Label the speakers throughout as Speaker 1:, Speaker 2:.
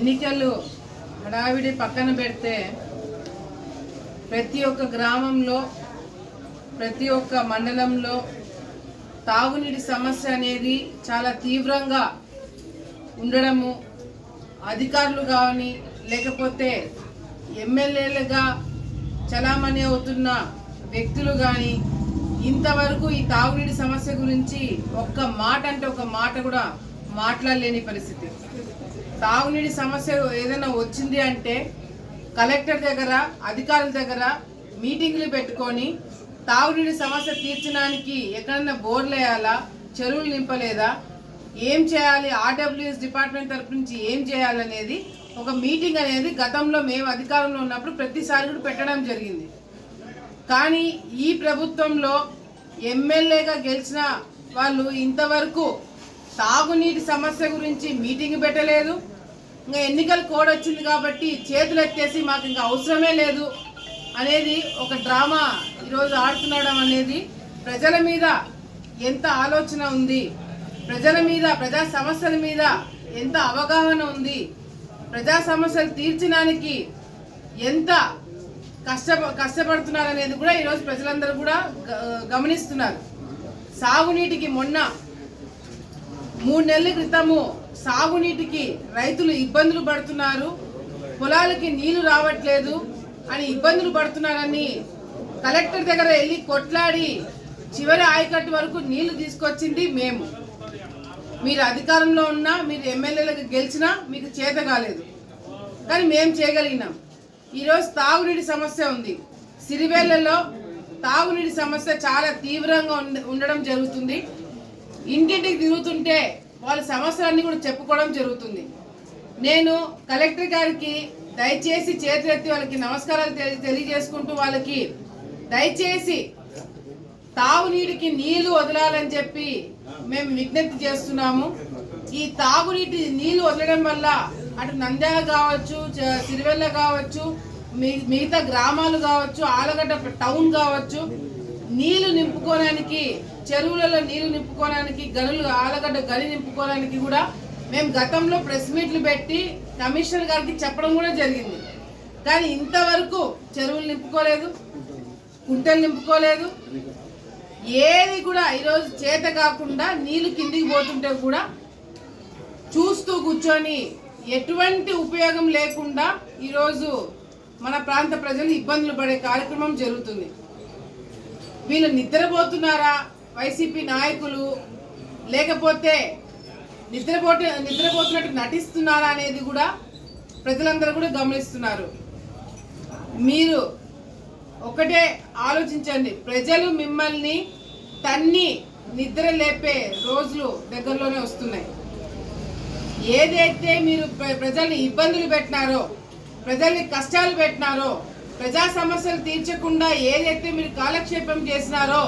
Speaker 1: ఎన్నికలు హడావిడి పక్కన పెడితే ప్రతి ఒక్క గ్రామంలో ప్రతి ఒక్క మండలంలో తాగునీటి సమస్య అనేది చాలా తీవ్రంగా ఉండడము, అధికారులు కానీ లేకపోతే ఎమ్మెల్యేలుగా చలామణి అవుతున్న వ్యక్తులు కానీ ఇంతవరకు ఈ తాగునీటి సమస్య గురించి ఒక్క మాట అంటే ఒక మాట కూడా మాట్లాడలేని పరిస్థితి. తాగునీటి సమస్య ఏదైనా వచ్చింది అంటే కలెక్టర్ దగ్గర అధికారుల దగ్గర మీటింగ్లు పెట్టుకొని తాగునీటి సమస్య తీర్చడానికి ఎక్కడన్నా బోర్లు వేయాలా, చెరువులు నింపలేదా, ఏం చేయాలి, ఆర్డబ్ల్యూఎస్ డిపార్ట్మెంట్ తరపు నుంచి ఏం చేయాలనేది ఒక మీటింగ్ అనేది గతంలో మేము అధికారంలో ఉన్నప్పుడు ప్రతిసారి కూడా పెట్టడం జరిగింది. కానీ ఈ ప్రభుత్వంలో ఎమ్మెల్యేగా గెలిచిన వాళ్ళు ఇంతవరకు తాగునీటి సమస్య గురించి మీటింగ్ పెట్టలేదు. ఇంకా ఎన్నికల కోడ్ వచ్చింది కాబట్టి చేతులు ఎత్తేసి మాకు ఇంకా అవసరమే లేదు అనేది ఒక డ్రామా ఈరోజు ఆడుతున్నాడం అనేది ప్రజల మీద ఎంత ఆలోచన ఉంది, ప్రజల మీద ప్రజా సమస్యల మీద ఎంత అవగాహన ఉంది, ప్రజా సమస్యలు తీర్చడానికి ఎంత కష్టపడుతున్నారు అనేది కూడా ఈరోజు ప్రజలందరూ కూడా గమనిస్తున్నారు. సాగునీటికి మొన్న 3 నెలల క్రితము సాగునీటికి రైతులు ఇబ్బందులు పడుతున్నారు, పొలాలకి నీళ్లు రావట్లేదు అని ఇబ్బందులు పడుతున్నారని కలెక్టర్ దగ్గర వెళ్ళి కొట్లాడి చివరి ఆయకట్టు వరకు నీళ్లు తీసుకొచ్చింది మేము. మీరు అధికారంలో ఉన్నా, మీరు ఎమ్మెల్యేలకు గెలిచినా మీకు చేత కాలేదు, కానీ మేము చేయగలిగినాం. ఈరోజు తాగునీటి సమస్య ఉంది. సిరివేళ్లలో తాగునీటి సమస్య చాలా తీవ్రంగా ఉండడం జరుగుతుంది. ఇంటింటికి తిరుగుతుంటే వాళ్ళ సమస్యలన్నీ కూడా చెప్పుకోవడం జరుగుతుంది. నేను కలెక్టర్ గారికి దయచేసి చేతులెత్తి వాళ్ళకి నమస్కారాలు తెలియజేసుకుంటూ వాళ్ళకి దయచేసి తాగునీటికి నీళ్లు వదలాలని చెప్పి మేము విజ్ఞప్తి చేస్తున్నాము. ఈ తాగునీటి నీళ్లు వదలడం వల్ల అటు నంద్యాల కావచ్చు, సిరివెల్ల కావచ్చు, మిగతా గ్రామాలు కావచ్చు, ఆలగడ్డ టౌన్ కావచ్చు, నీళ్లు నింపుకోవడానికి, చెరువులలో నీళ్లు నింపుకోవడానికి, గనులు ఆలగడ్డ గని నింపుకోవడానికి కూడా మేము గతంలో ప్రెస్ మీట్లు పెట్టి కమిషనర్ గారికి చెప్పడం కూడా జరిగింది. కానీ ఇంతవరకు చెరువులు నింపుకోలేదు, కుంటలు నింపుకోలేదు, ఏది కూడా ఈరోజు చేత కాకుండా నీళ్లు కిందికి పోతుంటే కూడా చూస్తూ కూర్చొని ఎటువంటి ఉపయోగం లేకుండా ఈరోజు మన ప్రాంత ప్రజలు ఇబ్బందులు పడే కార్యక్రమం జరుగుతుంది. వీళ్ళు నిద్రపోతున్నారా వైసీపీ నాయకులు, లేకపోతే నిద్రపోతున్నట్టు నటిస్తున్నారా అనేది కూడా ప్రజలందరూ కూడా గమనిస్తున్నారు. మీరు ఒకటే ఆలోచించండి, ప్రజలు మిమ్మల్ని తన్ని నిద్ర లేపే రోజులు దగ్గరలోనే వస్తున్నాయి. ఏదైతే మీరు ప్రజల్ని ఇబ్బందులు పెట్టినారో, ప్రజల్ని కష్టాలు పెట్టినారో, ప్రజా సమస్యలు తీర్చకుండా ఏదైతే మీరు కాలక్షేపం చేసినారో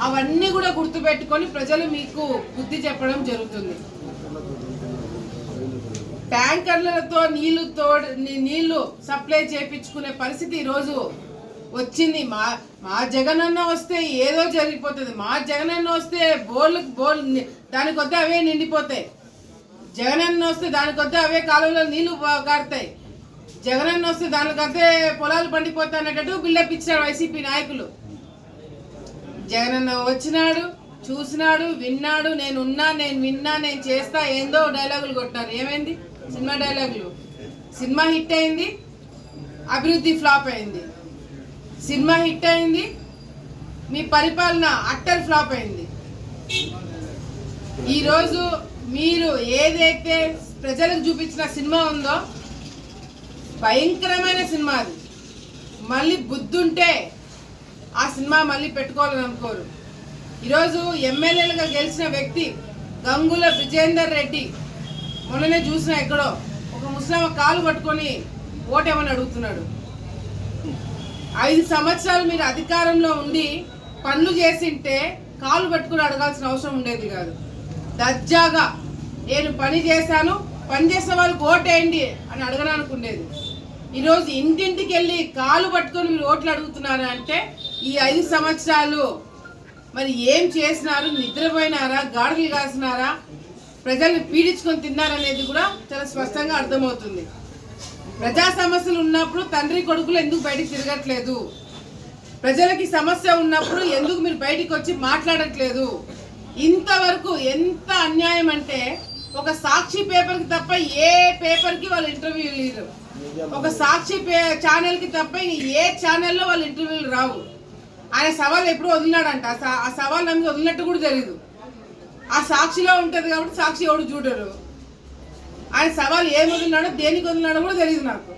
Speaker 1: అవన్నీ కూడా గుర్తుపెట్టుకొని ప్రజలు మీకు బుద్ధి చెప్పడం జరుగుతుంది. ట్యాంకర్లతో నీళ్లు సప్లై చేయించుకునే పరిస్థితి ఈరోజు వచ్చింది. మా జగనన్న వస్తే ఏదో జరిగిపోతుంది. మా జగనన్న వస్తే బోల్ దానికొద్దే అవే నిండిపోతాయి. జగనన్న వస్తే దానికొద్దే అవే కాలువలో నీళ్లు కారుతాయి. జగనన్న వస్తే దానికంతే పొలాలు పండిపోతాయి అన్నట్టు బిల్డప్ ఇచ్చారు వైసీపీ నాయకులు. జగనన్న వచ్చినాడు, చూసినాడు, విన్నాడు, నేనున్నా, నేను విన్నా, నేను చేస్తా, ఏందో డైలాగులు కొట్టినారు. ఏమైంది? సినిమా డైలాగులు. సినిమా హిట్ అయింది, అభివృద్ధి ఫ్లాప్ అయింది. సినిమా హిట్ అయింది, మీ పరిపాలన అట్టర్ ఫ్లాప్ అయింది. ఈరోజు మీరు ఏదైతే ప్రజలకు చూపించిన సినిమా ఉందో భయంకరమైన సినిమా అది. మళ్ళీ బుద్ధుంటే ఆ సినిమా మళ్ళీ పెట్టుకోవాలని అనుకోరు. ఈరోజు ఎమ్మెల్యేలుగా గెలిచిన వ్యక్తి గంగుల విజేందర్ రెడ్డి మొన్ననే చూసిన ఎక్కడో ఒక ముస్లిం కాలు పట్టుకొని ఓటేమని అడుగుతున్నాడు. 5 సంవత్సరాలు మీరు అధికారంలో ఉండి పనులు చేసింటే కాలు పట్టుకుని అడగాల్సిన అవసరం ఉండేది కాదు. దర్జాగా నేను పని చేశాను, పని చేసిన వాళ్ళకి ఓటేయండి అని అడగడానుకునేది. ఈరోజు ఇంటింటికి వెళ్ళి కాలు పట్టుకొని మీరు ఓట్లు అడుగుతున్నారు అంటే ఈ 5 సంవత్సరాలు మరి ఏం చేసినారు? నిద్రపోయినారా? గాడులు కాసినారా? ప్రజల్ని పీడించుకొని తిన్నారనేది కూడా చాలా స్పష్టంగా అర్థమవుతుంది. ప్రజా సమస్యలు ఉన్నప్పుడు తండ్రి కొడుకులు ఎందుకు బయటికి తిరగట్లేదు? ప్రజలకి సమస్య ఉన్నప్పుడు ఎందుకు మీరు బయటికి వచ్చి మాట్లాడట్లేదు? ఇంతవరకు ఎంత అన్యాయం అంటే ఒక సాక్షి పేపర్కి తప్ప ఏ పేపర్కి వాళ్ళు ఇంటర్వ్యూలు లేరు. ఒక సాక్షి ఛానల్కి తప్ప ఏ ఛానల్లో వాళ్ళు ఇంటర్వ్యూలు రావు. ఆయన సవాల్ ఎప్పుడు వదిలినాడంట. ఆ సవాల్ నమ్మి వదిలినట్టు కూడా తెలియదు. ఆ సాక్షిలో ఉంటుంది కాబట్టి సాక్షి ఎవడు చూడరు. ఆయన సవాల్ ఏం వదిలినాడో దేనికి వదిలినాడో కూడా తెలియదు నాకు.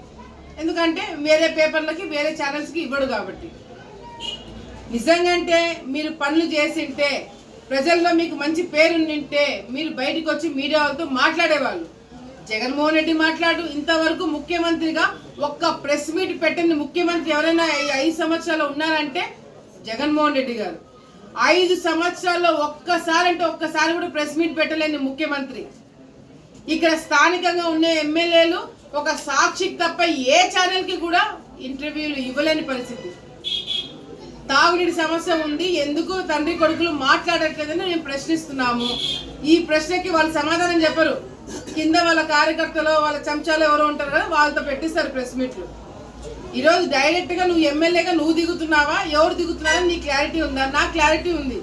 Speaker 1: ఎందుకంటే వేరే పేపర్లకి వేరే ఛానల్స్కి ఇవ్వడు కాబట్టి. నిజంగా మీరు పనులు చేసింటే, ప్రజల్లో మీకు మంచి పేరుంటే మీరు బయటకు వచ్చి మీడియా వాళ్ళతో మాట్లాడేవాళ్ళు. జగన్మోహన్ రెడ్డి మాట్లాడు. ఇంతవరకు ముఖ్యమంత్రిగా ఒక్క ప్రెస్ మీట్ పెట్టింది ముఖ్యమంత్రి ఎవరైనా 5 సంవత్సరాలు ఉన్నారంటే జగన్మోహన్ రెడ్డి గారు. 5 సంవత్సరాల్లో ఒక్కసారి కూడా ప్రెస్ మీట్ పెట్టలేని ముఖ్యమంత్రి. ఇక్కడ స్థానికంగా ఉన్న ఎమ్మెల్యేలు ఒక సాక్షికి తప్ప ఏ ఛానల్కి కూడా ఇంటర్వ్యూలు ఇవ్వలేని పరిస్థితి. తాగునీటి సమస్య ఉంది, ఎందుకు తండ్రి కొడుకులు మాట్లాడట్లేదని మేము ప్రశ్నిస్తున్నాము. ఈ ప్రశ్నకి వాళ్ళు సమాధానం చెప్పరు. కింద వాళ్ళ కార్యకర్తలు వాళ్ళ చెంచాలు ఎవరో ఉంటారు కదా, వాళ్ళతో పెట్టిస్తారు ప్రెస్ మీట్లు. ఈరోజు డైరెక్ట్గా నువ్వు ఎమ్మెల్యేగా నువ్వు దిగుతున్నావా, ఎవరు దిగుతున్నారా నీ క్లారిటీ ఉందా? నా క్లారిటీ ఉంది.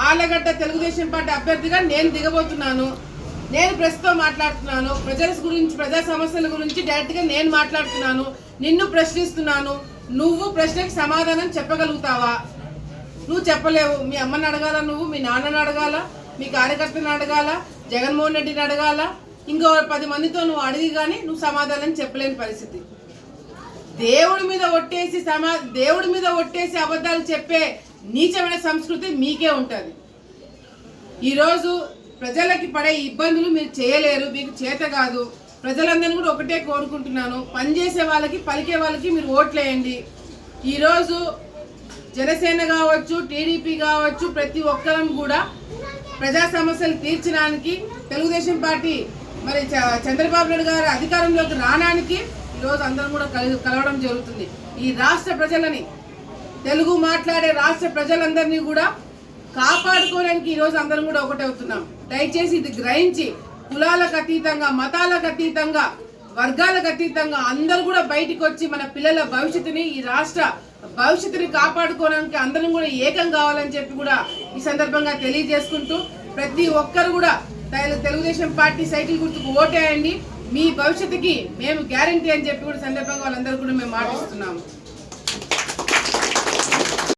Speaker 1: ఆళ్లగడ్డ తెలుగుదేశం పార్టీ అభ్యర్థిగా నేను దిగబోతున్నాను. నేను ప్రెస్తో మాట్లాడుతున్నాను. ప్రజా సమస్యల గురించి డైరెక్ట్గా నేను మాట్లాడుతున్నాను. నిన్ను ప్రశ్నిస్తున్నాను. నువ్వు ప్రశ్నకి సమాధానం చెప్పగలుగుతావా? నువ్వు చెప్పలేవు. మీ అమ్మని అడగాల, నువ్వు మీ నాన్నని అడగాల, మీ కార్యకర్తని అడగాల, జగన్మోహన్ రెడ్డిని అడగాల, ఇంకో 10 మందితో నువ్వు అడిగి కానీ నువ్వు సమాధానం చెప్పలేని పరిస్థితి. దేవుడి మీద ఒట్టేసి అబద్ధాలు చెప్పే నీచమైన సంస్కృతి మీకే ఉంటుంది. ఈరోజు ప్రజలకి పడే ఇబ్బందులు మీరు చేయలేరు, మీకు చేత కాదు. ప్రజలందరినీ కూడా ఒకటే కోరుకుంటున్నాను, పనిచేసే వాళ్ళకి పలికే వాళ్ళకి మీరు ఓట్లేయండి. ఈరోజు జనసేన కావచ్చు, టీడీపీ కావచ్చు, ప్రతి ఒక్కరం కూడా ప్రజా సమస్యలు తీర్చడానికి, తెలుగుదేశం పార్టీ మరి చంద్రబాబు నాయుడు గారు అధికారంలోకి రావడానికి ఈరోజు అందరం కూడా కలవడం జరుగుతుంది. ఈ రాష్ట్ర ప్రజలని, తెలుగు మాట్లాడే రాష్ట్ర ప్రజలందరినీ కూడా కాపాడుకోవడానికి ఈరోజు అందరం కూడా ఒకటే అవుతున్నాం. దయచేసి ఇది గ్రహించి కులాలకు అతీతంగా, మతాలకు అతీతంగా, వర్గాలకు అతీతంగా అందరూ కూడా బయటికి వచ్చి మన పిల్లల భవిష్యత్తుని, ఈ రాష్ట్ర భవిష్యత్తుని కాపాడుకోవడానికి అందరం కూడా ఏకం కావాలని చెప్పి కూడా ఈ సందర్భంగా తెలియజేసుకుంటూ, ప్రతి ఒక్కరు కూడా తెలుగుదేశం పార్టీ సైకిల్ గుర్తుకు ఓటేయండి. మీ భవిష్యత్తుకి మేము గ్యారంటీ అని చెప్పి కూడా సందర్భంగా వాళ్ళందరూ కూడా మేము మాటిస్తున్నాము.